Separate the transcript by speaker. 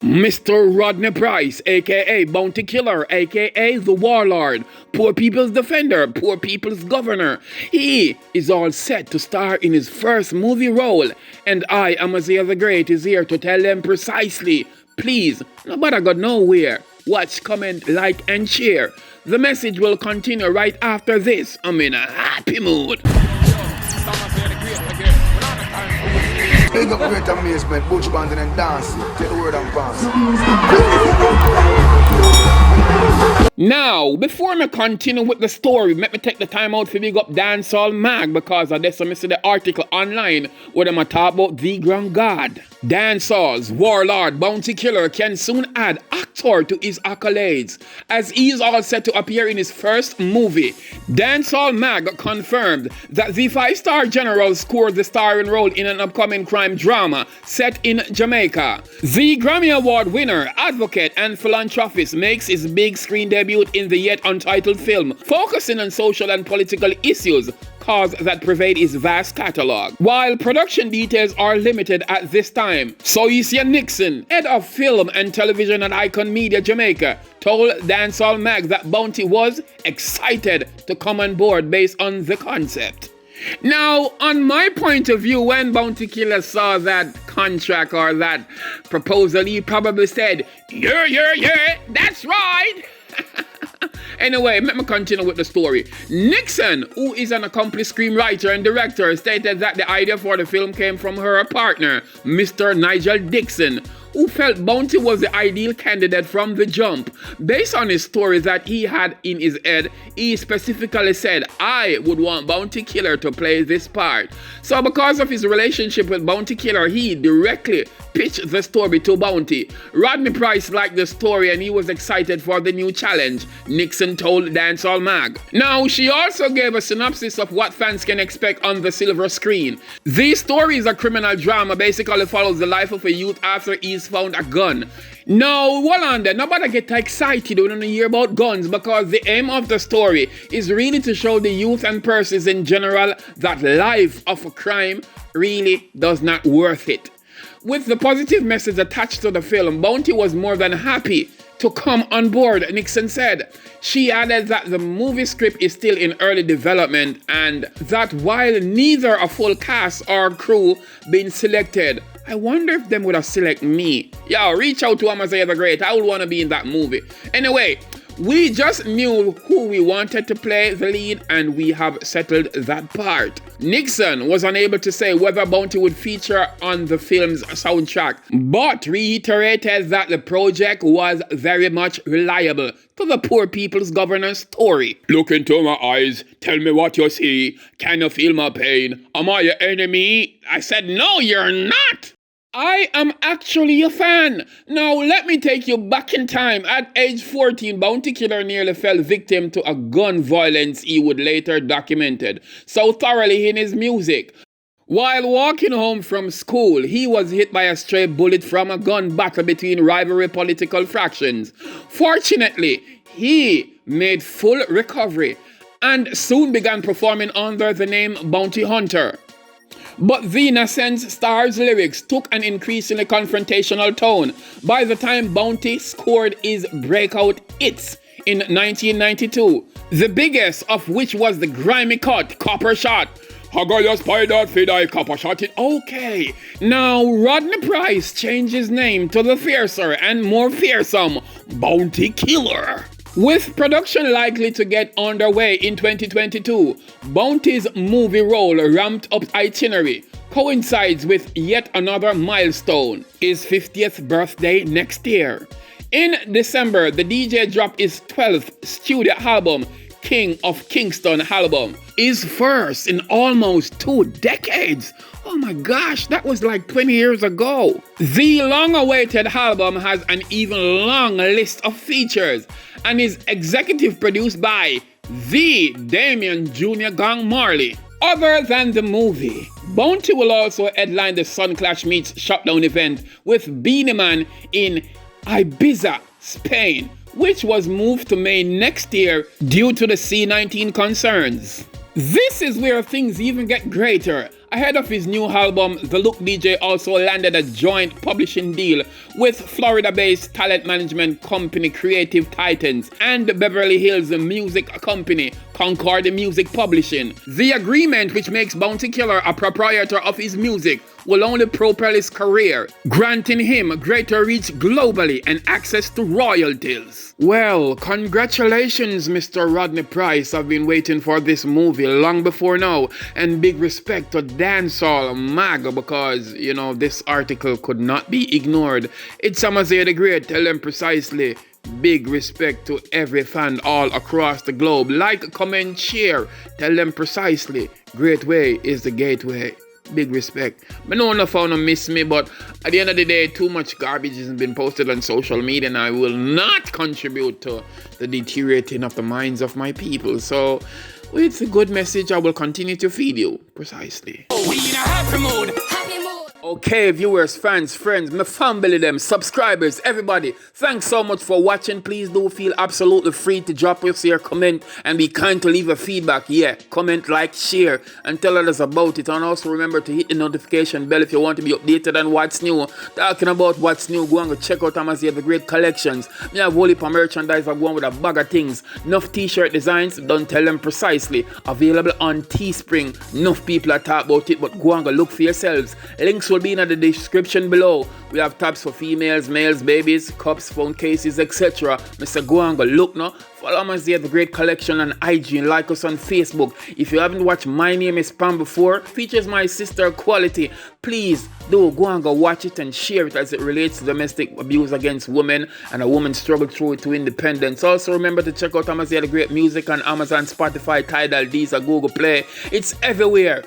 Speaker 1: Mr. Rodney Price, aka Bounty Killer, aka the Warlord, Poor People's Defender, Poor People's Governor. He is all set to star in his first movie role, and I, Amaziah the Great, is here to tell them precisely, please, nobody got nowhere. Watch, comment, like, and share. The message will continue right after this. I'm in a happy mood.
Speaker 2: Big up great amazement, butch banding and dancing. Take the word and pass.
Speaker 1: Now, before me continue with the story, let me take the time out to big up Dancehall Mag, because of this I see the article online where them talk about the Grand God. Dancehall's Warlord Bounty Killer can soon add actor to his accolades, as he is all set to appear in his first movie. Dancehall Mag confirmed that the 5-star general scored the starring role in an upcoming crime drama set in Jamaica. The Grammy Award winner, advocate, and philanthropist makes his big screen debut in the yet untitled film, focusing on social and political issues that pervade his vast catalog. While production details are limited at this time, Soycia Nixon, head of film and television at Icon Media Jamaica, told Dancehall Mag that Bounty was excited to come on board based on the concept. Now, on my point of view, when Bounty Killer saw that contract or that proposal, he probably said, yeah, that's right. Anyway, let me continue with the story. Nixon, who is an accomplished screenwriter and director, stated that the idea for the film came from her partner, Mr. Nigel Dixon, who felt Bounty was the ideal candidate from the jump. Based on his story that he had in his head, he specifically said, I would want Bounty Killer to play this part. So because of his relationship with Bounty Killer, he directly pitched the story to Bounty. Rodney Price liked the story and he was excited for the new challenge, Nixon told Dancehall Mag. Now, she also gave a synopsis of what fans can expect on the silver screen. This story is a criminal drama, basically follows the life of a youth after he's found a gun. Now, hold on there, nobody get excited when you hear about guns, because the aim of the story is really to show the youth and persons in general that life of a crime really does not worth it. With the positive message attached to the film, Bounty was more than happy to come on board, Nixon said. She added that the movie script is still in early development and that while neither a full cast or crew been selected, I wonder if them would have selected me. Yo, reach out to Amaziah the Great. I would want to be in that movie. Anyway, we just knew who we wanted to play the lead and we have settled that part. Nixon was unable to say whether Bounty would feature on the film's soundtrack, but reiterated that the project was very much reliable to the Poor People's Governor story. Look into my eyes, tell me what you see. Can you feel my pain? Am I your enemy? I said, no, you're not. I am actually a fan. Now, let me take you back in time. At age 14, Bounty Killer nearly fell victim to a gun violence he would later documented so thoroughly in his music. While walking home from school, he was hit by a stray bullet from a gun battle between rivalry political factions. Fortunately, he made full recovery and soon began performing under the name Bounty Hunter. But the Innocence Star's lyrics took an increasingly confrontational tone by the time Bounty scored his breakout hits in 1992, the biggest of which was the grimy cut, Copper Shot. I got your spider feed, I copper shot it. Okay, now Rodney Price changed his name to the fiercer and more fearsome Bounty Killer. With production likely to get underway in 2022, Bounty's movie role ramped up itinerary coincides with yet another milestone, his 50th birthday next year. In December, the DJ dropped his 12th studio album, King of Kingston album, his first in almost 2 decades. Oh my gosh, that was like 20 years ago. The long-awaited album has an even long list of features and is executive produced by the Damien Jr. Gang Marley. Other than the movie, Bounty will also headline the Sunclash Meets Shutdown event with Beanie Man in Ibiza, Spain, which was moved to May next year due to the C-19 concerns. This is where things even get greater, Ahead of his new album, the Look DJ also landed a joint publishing deal with Florida-based talent management company Creative Titans and Beverly Hills music company Concord Music Publishing. The agreement, which makes Bounty Killer a proprietor of his music, will only propel his career, granting him greater reach globally and access to royalties. Well, congratulations, Mr. Rodney Price. I've been waiting for this movie long before now, and big respect to Dancehall Mag, because, you know, this article could not be ignored. It's Amazia the Great, tell them precisely. Big respect to every fan all across the globe. Like, comment, share, tell them precisely. Great way is the gateway. Big respect. I know enough how to miss me, but at the end of the day, too much garbage has been posted on social media, and I will not contribute to the deteriorating of the minds of my people. So, with a good message, I will continue to feed you. Precisely.
Speaker 3: We in a happy mood.
Speaker 1: Okay, viewers, fans, friends, my family, them, subscribers, everybody, thanks so much for watching. Please do feel absolutely free to drop us your comment and be kind to leave a feedback. Yeah, comment, like, share, and tell others about it. And also remember to hit the notification bell if you want to be updated on what's new. Talking about what's new, go and go check out Amazia the Great collections. Me have whole heap of merchandise. I'm going with a bag of things. Enough t-shirt designs, don't tell them precisely. Available on Teespring. Enough people are talking about it, but go and go look for yourselves. Links will be in the description below. We have tabs for females, males, babies, cups, phone cases, etc. Mr. Go and go look now. Follow Amazia the Great collection on IG and like us on Facebook. If you haven't watched My Name is Pam before, features my sister Quality. Please do go and go watch it and share it as it relates to domestic abuse against women and a woman's struggle through it to independence. Also remember to check out Amazia the Great music on Amazon, Spotify, Tidal, Deezer, Google Play. It's everywhere.